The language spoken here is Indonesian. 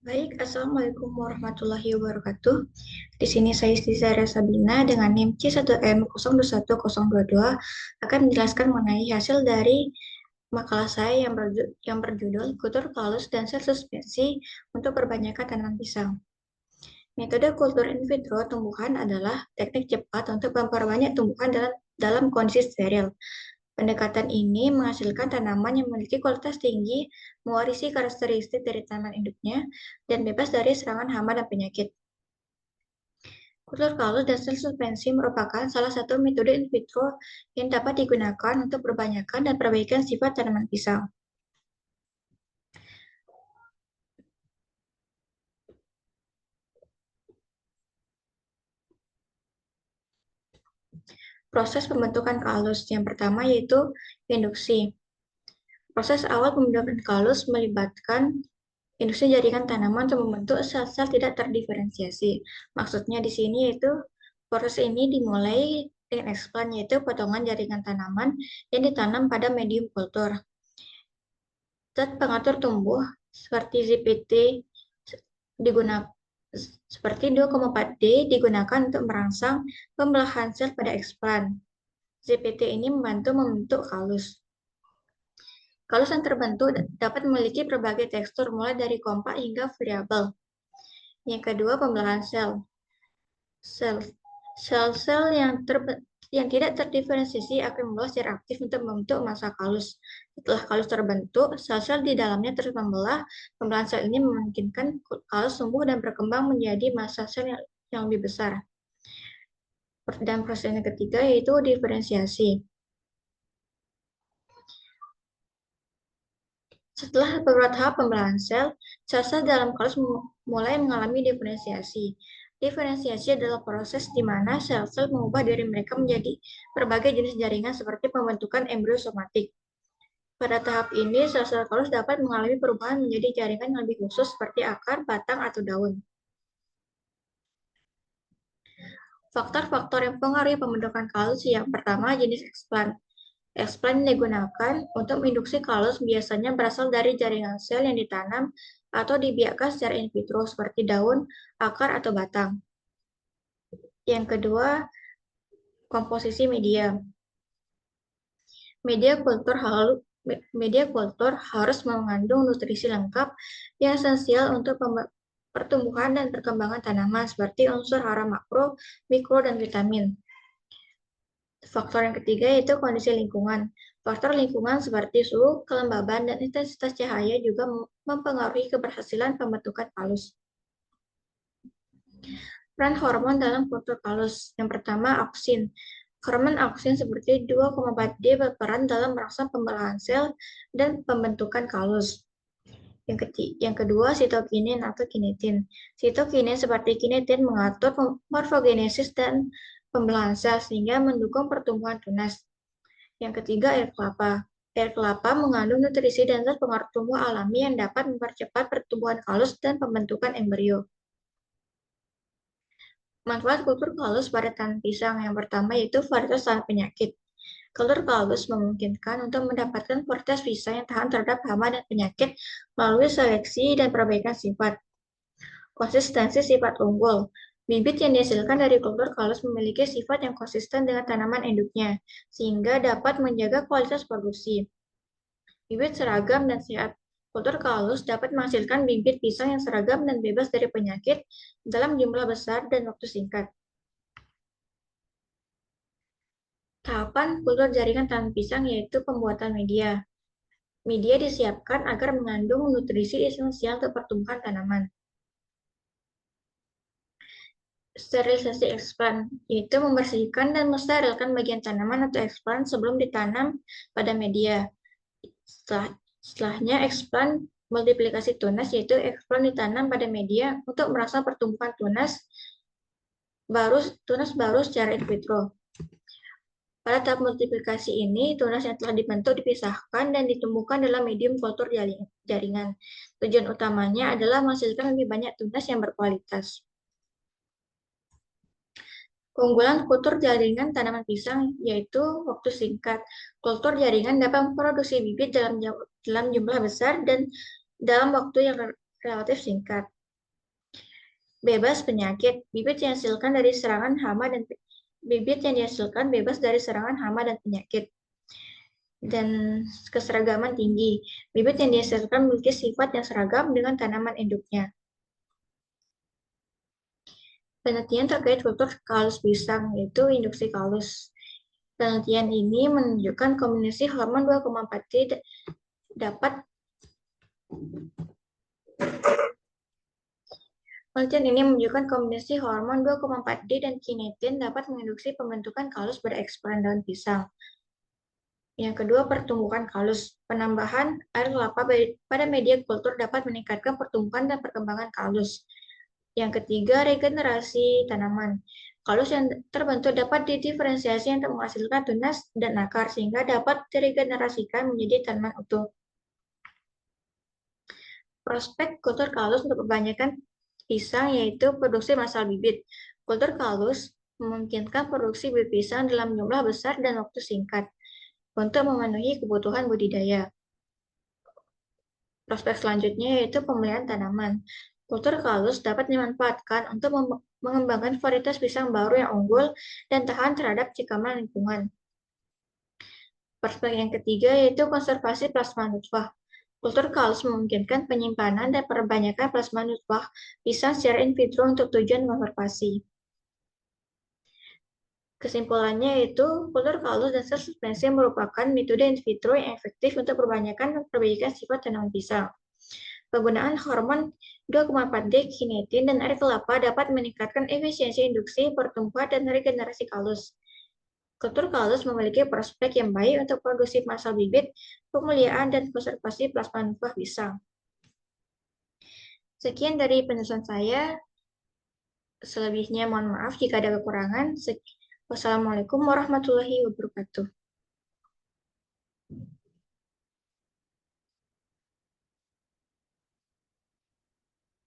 Baik, Assalamualaikum warahmatullahi wabarakatuh. Di sini saya Istizara Sabina dengan NIM C1M021022 akan menjelaskan mengenai hasil dari makalah saya yang berjudul Kultur Kalus dan Sel Suspensi untuk Perbanyakan Tanaman Pisang. Metode kultur in vitro tumbuhan adalah teknik cepat untuk memperbanyak tumbuhan dalam kondisi steril. Pendekatan ini menghasilkan tanaman yang memiliki kualitas tinggi, mewarisi karakteristik dari tanaman induknya, dan bebas dari serangan hama dan penyakit. Kultur kalus dan sel suspensi merupakan salah satu metode in vitro yang dapat digunakan untuk perbaikan dan perbaikan sifat tanaman pisang. Proses pembentukan kalus yang pertama yaitu induksi. Proses awal pembentukan kalus melibatkan induksi jaringan tanaman untuk membentuk sel-sel tidak terdiferensiasi. Maksudnya di sini yaitu proses ini dimulai dengan eksplan, yaitu potongan jaringan tanaman yang ditanam pada medium kultur. Zat pengatur tumbuh seperti ZPT digunakan seperti 2,4D digunakan untuk merangsang pembelahan sel pada eksplan. ZPT ini membantu membentuk kalus. Kalus yang terbentuk dapat memiliki berbagai tekstur, mulai dari kompak hingga variabel. Yang kedua, pembelahan sel. Sel-sel yang tidak terdiferensiasi akan membelah secara aktif untuk membentuk massa kalus. Setelah kalus terbentuk, sel-sel di dalamnya terus membelah. Pembelahan sel ini memungkinkan kalus tumbuh dan berkembang menjadi massa sel yang lebih besar. Dan proses yang ketiga yaitu diferensiasi. Setelah beberapa tahap pembelahan sel, sel-sel dalam kalus mulai mengalami diferensiasi. Diferensiasi adalah proses di mana sel-sel mengubah diri mereka menjadi berbagai jenis jaringan seperti pembentukan embrio somatik. Pada tahap ini, sel-sel kalus dapat mengalami perubahan menjadi jaringan yang lebih khusus seperti akar, batang, atau daun. Faktor-faktor yang mempengaruhi pembentukan kalus yang pertama, jenis eksplan. Eksplan yang digunakan untuk induksi kalus biasanya berasal dari jaringan sel yang ditanam atau dibiarkan secara in vitro seperti daun, akar, atau batang. Yang kedua, komposisi media. Media kultur harus mengandung nutrisi lengkap yang esensial untuk pertumbuhan dan perkembangan tanaman seperti unsur hara makro, mikro, dan vitamin. Faktor yang ketiga yaitu kondisi lingkungan. Faktor lingkungan seperti suhu, kelembaban, dan intensitas cahaya juga mempengaruhi keberhasilan pembentukan kalus. Peran hormon dalam kultur kalus. Yang pertama, auksin. Hormon auksin seperti 2,4D berperan dalam merangsang pembelahan sel dan pembentukan kalus. Yang kedua, sitokinin atau kinetin. Sitokinin seperti kinetin mengatur morfogenesis dan pembelahan sel sehingga mendukung pertumbuhan tunas. Yang ketiga, air kelapa. Air kelapa mengandung nutrisi dan zat pengaruh tumbuh alami yang dapat mempercepat pertumbuhan kalus dan pembentukan embrio. Manfaat kultur kalus pada tanaman pisang yang pertama yaitu varietas tahan penyakit. Kultur kalus memungkinkan untuk mendapatkan varietas pisang yang tahan terhadap hama dan penyakit melalui seleksi dan perbaikan sifat. Konsistensi sifat unggul. Bibit yang dihasilkan dari kultur kalus memiliki sifat yang konsisten dengan tanaman induknya, sehingga dapat menjaga kualitas produksi. Bibit seragam dan sehat. Kultur kalus dapat menghasilkan bibit pisang yang seragam dan bebas dari penyakit dalam jumlah besar dan waktu singkat. Tahapan kultur jaringan tanaman pisang yaitu pembuatan media. Media disiapkan agar mengandung nutrisi esensial untuk pertumbuhan tanaman. Sterilisasi eksplan, yaitu membersihkan dan mensterilkan bagian tanaman atau eksplan sebelum ditanam pada media. Setelahnya eksplan multiplikasi tunas, yaitu eksplan ditanam pada media untuk merangsang pertumbuhan tunas baru secara in vitro. Pada tahap multiplikasi ini, tunas yang telah dibentuk dipisahkan dan ditumbuhkan dalam medium kultur jaringan. Tujuan utamanya adalah menghasilkan lebih banyak tunas yang berkualitas. Keunggulan kultur jaringan tanaman pisang yaitu waktu singkat. Kultur jaringan dapat memproduksi bibit dalam jumlah besar dan dalam waktu yang relatif singkat. bebas penyakit. Bibit yang dihasilkan dari serangan hama dan bibit yang dihasilkan bebas dari serangan hama dan penyakit. Dan keseragaman tinggi. Bibit yang dihasilkan memiliki sifat yang seragam dengan tanaman induknya. Penelitian terkait kultur kalus pisang, yaitu induksi kalus. Penelitian ini menunjukkan kombinasi hormon 2,4-T dapat Penelitian ini menunjukkan kombinasi hormon 2,4-D dan kinetin dapat menginduksi pembentukan kalus bereksponen daun pisang. Yang kedua, pertumbuhan kalus. Penambahan air kelapa pada media kultur dapat meningkatkan pertumbuhan dan perkembangan kalus. Yang ketiga, regenerasi tanaman. Kalus yang terbentuk dapat didiferensiasi untuk menghasilkan tunas dan akar, sehingga dapat diregenerasikan menjadi tanaman utuh. Prospek kultur kalus untuk kebanyakan pisang yaitu produksi massal bibit. Kultur kalus memungkinkan produksi bibit pisang dalam jumlah besar dan waktu singkat untuk memenuhi kebutuhan budidaya. Prospek selanjutnya yaitu pemeliharaan tanaman. Kultur kalus dapat dimanfaatkan untuk mengembangkan varietas pisang baru yang unggul dan tahan terhadap cikaman lingkungan. Prospek yang ketiga yaitu konservasi plasma nutfah. Kultur kalus memungkinkan penyimpanan dan perbanyakan plasma nutfah pisang secara in vitro untuk tujuan konservasi. Kesimpulannya yaitu, kultur kalus dan sel suspensi merupakan metode in vitro yang efektif untuk perbanyakan dan perbaikan sifat tanaman pisang. Penggunaan hormon 2,4-D, kinetin, dan air kelapa dapat meningkatkan efisiensi induksi, pertumbuhan, dan regenerasi kalus. Kultur kalus memiliki prospek yang baik untuk produksi massal bibit, pemeliharaan, dan konservasi plasma nutfah pisang. Sekian dari penjelasan saya. Selebihnya mohon maaf jika ada kekurangan. Wassalamualaikum warahmatullahi wabarakatuh.